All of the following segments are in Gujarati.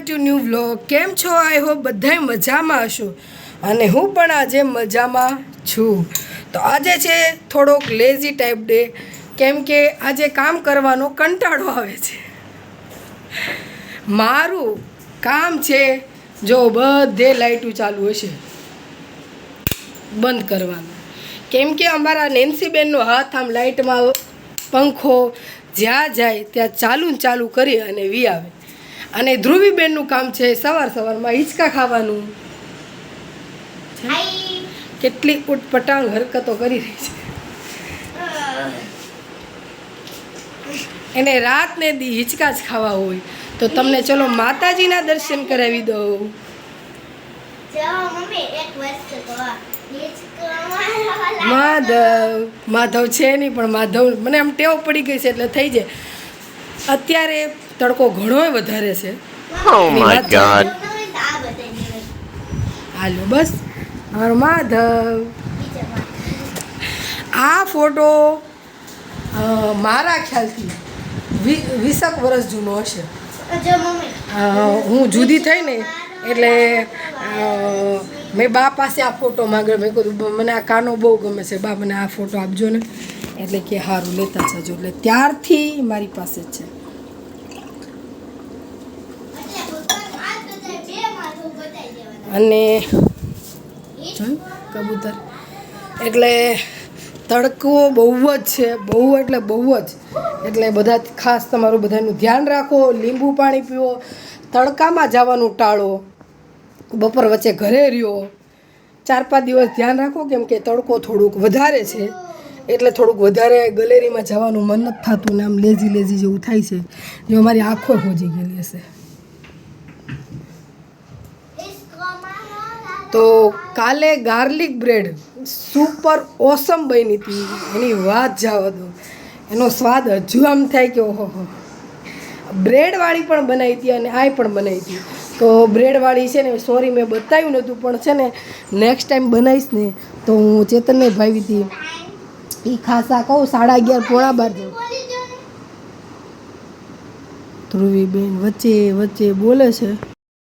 To new vlog. કેમ છો? આઈ હોપ બધાય મજામાં હશો અને હું પણ આજે મજામાં છું. તો આજે છે થોડોક લેઝી ટાઈપ ડે, કેમ કે આજે કામ કરવાનો કંટાળો આવે છે. મારું કામ છે જો બધે લાઇટો ચાલુ હશે બંધ કરવાનું, કેમ કે અમારા નેન્સીબેનનો હાથ આમ લાઇટમાં પંખો જ્યાં જાય ત્યાં ચાલુ કરી અને વી આવે. અને ધ્રુવીબેનનું કામ છે સવારમાં હિંચકા ખાવાનું. કેટલી ઉટપટાંગ હરકતો કરી રહી છે. એને રાતને દી હિંચકા જ ખાવા હોય તો તમને ચલો માતાજીના દર્શન કરાવી દઉં. માધવ છે નહીં, પણ માધવ મને આમ ટેવ પડી ગઈ છે એટલે થઈ જાય. અત્યારે તડકો ઘણો વધારે છે. હાલો બસ અમારો માધવ. આ ફોટો મારા ખ્યાલથી 20 વર્ષ જૂનો હશે. હું જુદી થઈ ને એટલે મેં બા પાસે આ ફોટો માંગ્યો. મેં કીધું મને આ કાનો બહુ ગમે છે, બા મને આ ફોટો આપજો ને. એટલે કે સારું લેતા જજો. એટલે ત્યારથી મારી પાસે જ છે. અને કબૂતર એટલે તડકો બહુ જ છે, બહુ એટલે બહુ જ. એટલે બધા ખાસ તમારું બધાનું ધ્યાન રાખો, લીંબુ પાણી પીવો, તડકામાં જવાનું ટાળો, બપોર વચ્ચે ઘરે રહ્યો. 4-5 દિવસ ધ્યાન રાખો, કેમ કે તડકો થોડુંક વધારે છે એટલે થોડુંક વધારે ગેલેરીમાં જવાનું મન નથી થતું ને આમ લેઝી જેવું થાય છે. જો અમારી આંખો હોજી ગયેલી હશે. તો કાલે ગાર્લિક બ્રેડ સુપર ઓસમ બની હતી, એની વાત જવા દો. એનો સ્વાદ હજુ આમ થાય કે ઓહો. બ્રેડવાળી પણ બનાવી હતી અને આ પણ બનાવી હતી. તો બ્રેડવાળી છે ને, સોરી મેં બતાવ્યું નહોતું, પણ છે ને નેક્સ્ટ ટાઈમ બનાવીશ ને તો હું ચેતનને ભાવી હતી એ ખાસા કહું 11:30 પોણા 12 ધ્રુવીબેન વચ્ચે બોલે છે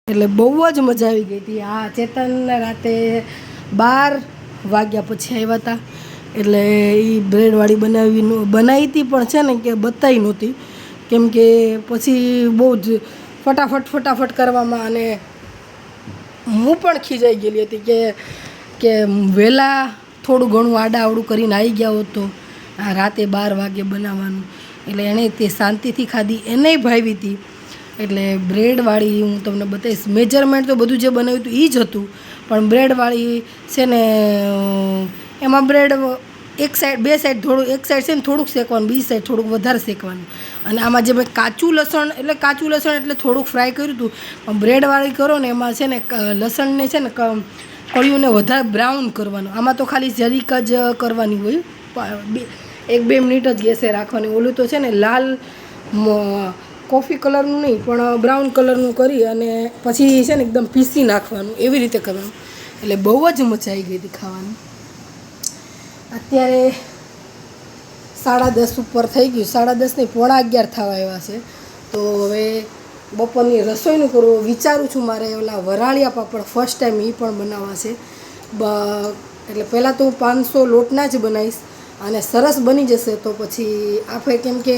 એટલે બહુ જ મજા આવી ગઈ હતી. આ ચેતન રાતે 12 વાગ્યા પછી આવ્યા હતા એટલે એ બ્રેડવાળી બનાવી હતી, પણ છે ને કે બતાવી નહોતી, કેમ કે પછી બહુ જ ફટાફટ કરવામાં અને હું પણ ખીજાઈ ગયેલી હતી કે વહેલા થોડું ઘણું આડાઅવડું કરીને આવી ગયા હોત તો રાતે 12 વાગે બનાવવાનું. એટલે એણે તે શાંતિથી ખાધી, એને ભાવી હતી. એટલે બ્રેડવાળી હું તમને બતાવીશ. મેજરમેન્ટ તો બધું જે બનાવ્યું હતું એ જ હતું, પણ બ્રેડવાળી છે ને એમાં બ્રેડ એક સાઈડ બે સાઈડ થોડું, એક સાઈડ છે ને થોડુંક શેકવાનું, બીજી સાઈડ થોડુંક વધારે શેકવાનું. અને આમાં જે મેં કાચું લસણ એટલે થોડુંક ફ્રાય કર્યું હતું. પણ બ્રેડવાળી કરો ને એમાં છે ને લસણને છે ને કળિયુંને વધારે બ્રાઉન કરવાનું. આમાં તો ખાલી જરીક જ કરવાની હોય, 1-2 મિનિટ જ ગેસે રાખવાની. ઓલું તો છે ને લાલ કોફી કલરનું નહીં પણ બ્રાઉન કલરનું કરી અને પછી છે ને એકદમ પીસી નાખવાનું, એવી રીતે કરવાનું. એટલે બહુ જ મજા આવી ગઈ હતી ખાવાની. અત્યારે 10:30 ઉપર થઈ ગયું, 10:30 નહીં પોણા 11 થવા આવ્યા છે. તો હવે બપોરની રસોઈનું કરવું વિચારું છું. મારે ઓલા વરાળિયા પાપડ ફર્સ્ટ ટાઈમ એ પણ બનાવવા છે. એટલે પહેલાં તો હું 500 લોટના જ બનાવીશ અને સરસ બની જશે તો પછી આપણે, કેમ કે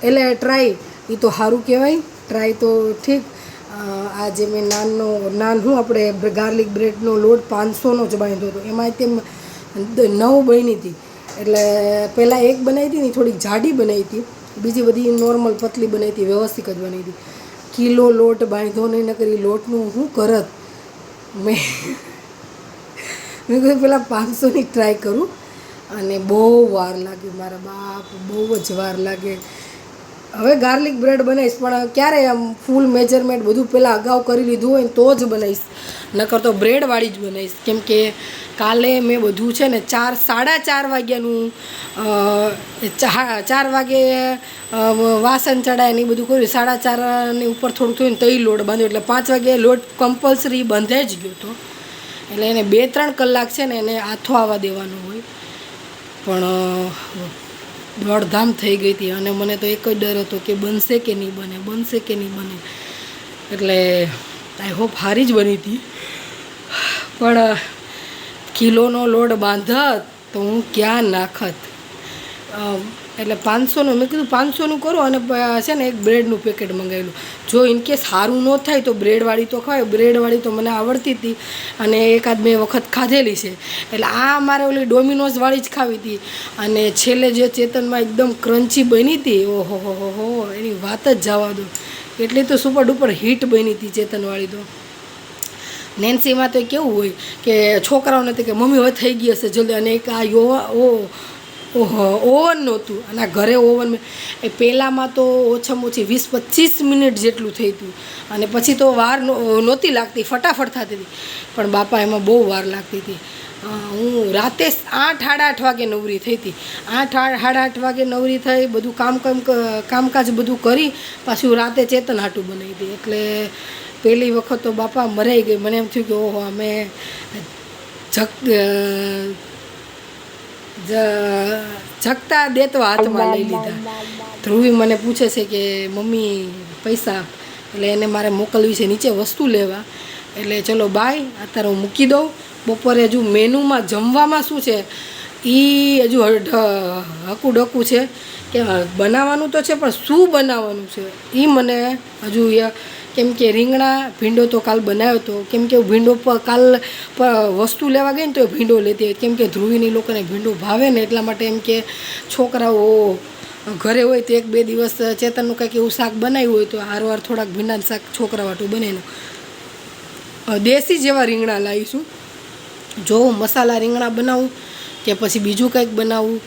એટલે ટ્રાય એ તો સારું કહેવાય. ટ્રાય તો ઠીક. આ જે મેં હું આપણે ગાર્લિક બ્રેડનો લોટ 500નો જ બાંધ્યો હતો, એમાં તેમ 9 બની હતી. એટલે પહેલાં એક બનાવી હતી ને થોડીક જાડી બનાવી હતી, બીજી બધી નોર્મલ પતલી બનાવી હતી, વ્યવસ્થિત જ બની હતી. કિલો લોટ બાંધ્યો નહીં, નકર એ લોટનું હું કરત. મેં કીધું પહેલાં 500ની ટ્રાય કરું. અને બહુ વાર લાગે મારા બાપ, બહુ જ વાર લાગે. હવે ગાર્લિક બ્રેડ બનાવીશ, પણ ક્યારે આમ ફૂલ મેજરમેન્ટ બધું પહેલાં અગાઉ કરી લીધું હોય ને તો જ બનાવીશ, નકર તો બ્રેડવાળી જ બનાવીશ. કેમ કે કાલે મેં બધું છે ને 4-4:30 વાગ્યાનું 4 વાગે વાસણ ચડાય ને એ બધું કર્યું. 4:30ની ઉપર થોડુંક થયું ને તો એ લોટ બાંધ્યો. એટલે 5 વાગે લોટ કમ્પલસરી બંધાઈ જ ગયો હતો. એટલે એને 2-3 કલાક છે ને એને આથો આવવા દેવાનો હોય. પણ દોડધામ થઈ ગઈ હતી અને મને તો એક જ ડર હતો કે બનશે કે નહીં બને. એટલે આઈ હોપ સારી જ બની હતી. પણ કિલોનો લોડ બાંધત તો હું ક્યાં નાખત. એટલે 500નું મેં કીધું 500નું કરો અને છે ને એક બ્રેડનું પેકેટ મંગાવેલું. જો ઇનકેસ સારું ન થાય તો બ્રેડવાળી તો ખવાય. બ્રેડવાળી તો મને આવડતી હતી અને એકાદ બે વખત ખાધેલી છે. એટલે આ મારે ઓલી ડોમિનોઝવાળી જ ખાવી હતી. અને છેલ્લે જે ચેતનમાં એકદમ ક્રન્ચી બની હતી, ઓહો હો હો, એની વાત જ જવા દો. એટલી તો સુપર ડુપર હિટ બની હતી ચેતનવાળી તો. નેન્સીમાં તો કેવું હોય કે છોકરાઓને તો કે મમ્મી હવે થઈ ગઈ હશે જલ્દી, અને એક આ ઓવન નહોતું અને આ ઘરે ઓવન એ પહેલાંમાં તો ઓછામાં ઓછી 20-25 મિનિટ જેટલું થઈ હતું. અને પછી તો વાર નહોતી લાગતી, ફટાફટ થતી હતી. પણ બાપા એમાં બહુ વાર લાગતી હતી. હું રાતે 8-8:30 વાગે નવરી થઈ હતી. 8-8:30 વાગે નવરી થઈ, બધું કામકાજ બધું કરી પાછું રાતે ચેતન હાટું બનાવી હતી. એટલે પહેલી વખત તો બાપા મરાઈ ગઈ. મને એમ થયું કે ઓહો અમે જગતા દેતવા હાથમાં લઈ લીધા. ધ્રુવી મને પૂછે છે કે મમ્મી પૈસા, એટલે એને મારે મોકલવી છે નીચે વસ્તુ લેવા. એટલે ચલો બાય, અત્યારે હું મૂકી દઉં. બપોરે હજુ મેનુમાં જમવામાં શું છે એ હજુ હકુડકું છે કે બનાવવાનું તો છે, પણ શું બનાવવાનું છે એ મને હજુ કેમ કે રીંગણા ભીંડો તો કાલ બનાવ્યો હતો. કેમ કે ભીંડો કાલ વસ્તુ લેવા ગઈ ને તો એ ભીંડો લેતી હોય. કેમ કે ધ્રુવીની લોકોને ભીંડો ભાવે ને એટલા માટે એમ કે છોકરાઓ ઘરે હોય તો 1-2 દિવસ ચેતનનું કંઈક એવું શાક બનાવ્યું હોય તો હારવાર થોડાક ભીંડાનું શાક છોકરા વાટું બનેલું. દેશી જેવા રીંગણા લાવીશું. જો મસાલા રીંગણા બનાવું કે પછી બીજું કંઈક બનાવું,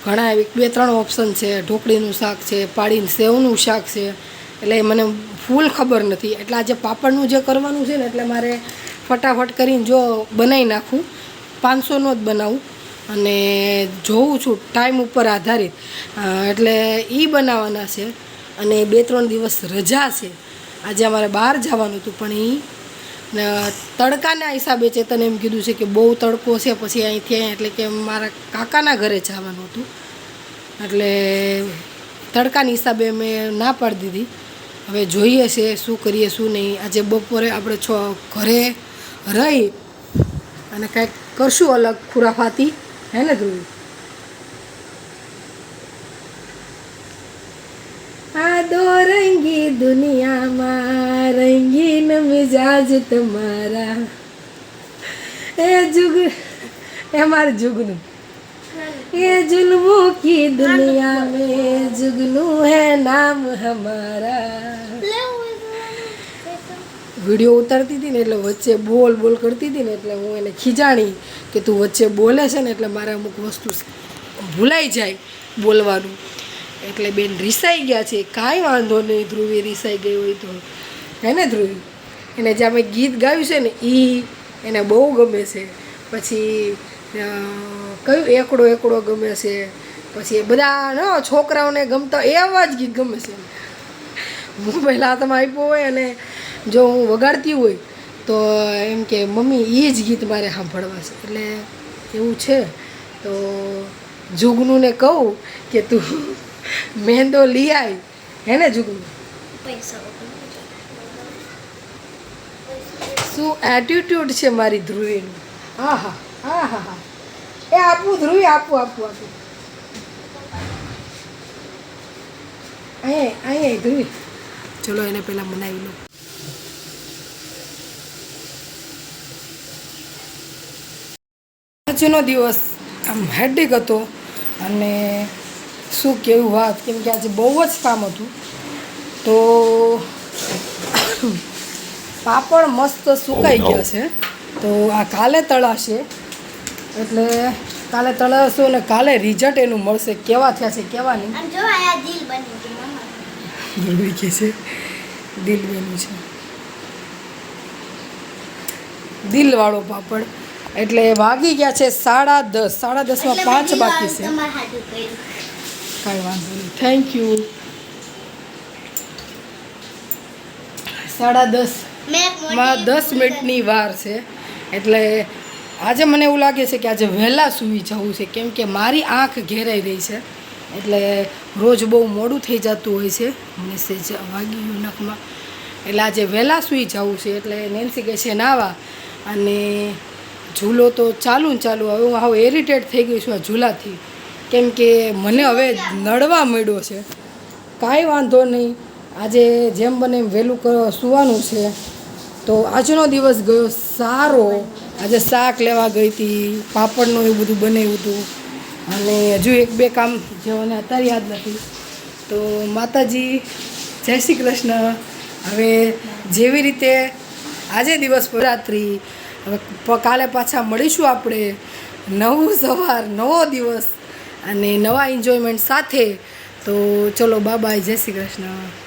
ઘણા 1-2-3 ઓપ્શન છે. ઢોકળીનું શાક છે, પાડીને સેવનું શાક છે. એટલે મને ફૂલ ખબર નથી. એટલે આજે પાપડનું જે કરવાનું છે ને એટલે મારે ફટાફટ કરીને જો બનાવી નાખું. 500નો જ બનાવું અને જોઉં છું ટાઈમ ઉપર આધારિત. એટલે એ બનાવવાના છે. અને 2-3 દિવસ રજા છે. આજે અમારે બહાર જવાનું હતું પણ એ તડકાના હિસાબે ચેતન એમ કીધું છે કે બહુ તડકો છે પછી અહીંથી એટલે કે મારા કાકાના ઘરે જવાનું હતું. એટલે તડકાની હિસાબે મેં ના પાડી દીધી. હવે જોઈએ છે શું કરીએ શું નહીં. આજે બપોરે આપણે ઘરે રહી અને કાંઈક કરશું અલગ ખુરાફાતી, હે ને ધ્રુવી? આ દો રંગી દુનિયામાં રંગીન મિજાજ તમારા, એ મારું જુગનું, ये जुल्मों की दुनिया में जुगनू है नाम हमारा. વિડીયો ઉતારતી હતી ને એટલે વચ્ચે બોલ કરતી હતી ને એટલે હું એને ખીજાણી કે તું વચ્ચે બોલે છે ને એટલે મારે અમુક વસ્તુ ભૂલાઈ જાય બોલવાનું. એટલે બેન રીસાઈ ગયા છે. કાંઈ વાંધો નહીં, ધ્રુવી રીસાઈ ગઈ હોય તો, હે ને ધ્રુવી? એને જે અમે ગીત ગાયું છે ને એને બહુ ગમે છે. પછી કયું એકડો ગમે છે. પછી બધા છોકરાઓને ગમતા એવા જ ગીત ગમે છે. મોબાઈલ હાથમાં આપ્યો હોય અને જો હું વગાડતી હોય તો એમ કે મમ્મી એ જ ગીત મારે સાંભળવા છે. એટલે એવું છે. તો જુગનુંને કહું કે તું મહેંદો લઈ આવી, હે ને જુગનું? શું એટીટ્યુડ છે મારી ધ્રુવીનું! હા હા હા હા હા, એ આપું ધ્રુવી, આપું અહીંયા ધ્રુવી. ચલો એને પહેલાં મનાવી લો. આજનો દિવસ આમ હેડિક હતો અને શું કેવું વાત, કેમ કે આજે બહુ જ કામ હતું. તો પાપડ મસ્ત સુકાઈ ગયા છે. તો આ કાલે તળાશે. એટલે કાલે તળાશું અને કાલે રિઝલ્ટ એનું મળશે કેવા થયા છે કેવા નહીં. ધ્રુવી કહે છે દિલ બન્યું છે, દિલવાળો પાપડ. એટલે વાગી ગયા છે 10:30. 10:30માં 5 બાકી છે. કાંઈ વાંધો નહીં, થેન્ક યુ. 10:30માં 10 મિનિટની વાર છે. એટલે આજે મને એવું લાગે છે કે આજે વહેલા સૂઈ જવું છે. કેમ કે મારી આંખ ઘેરાઈ રહી છે. એટલે રોજ બહુ મોડું થઈ જતું હોય છે. મેસેજ વાગી ગયું નખમાં. એટલે આજે વહેલા સૂઈ જવું છે. એટલે નેન્સી કહે છે નાવા, અને ઝૂલો તો ચાલુ ને ચાલુ. હવે હું આવું ઇરિટેટ થઈ ગઈ છું આ ઝૂલાથી, કેમ કે મને હવે નડવા મળ્યો છે. કાંઈ વાંધો નહીં, આજે જેમ બને એમ વહેલું સૂવાનું છે. તો આજનો દિવસ ગયો સારો. આજે શાક લેવા ગઈ હતી, પાપડનું એવું બધું બનાવ્યું હતું, અને હજુ 1-2 કામ જેઓને અત્યારે યાદ નથી. તો માતાજી જય શ્રી કૃષ્ણ. હવે જેવી રીતે આજે દિવસ રાત્રિ, હવે કાલે પાછા મળીશું આપણે. નવું સવાર, નવો દિવસ અને નવા એન્જોયમેન્ટ સાથે. તો ચલો બાય બાય, જય શ્રી કૃષ્ણ.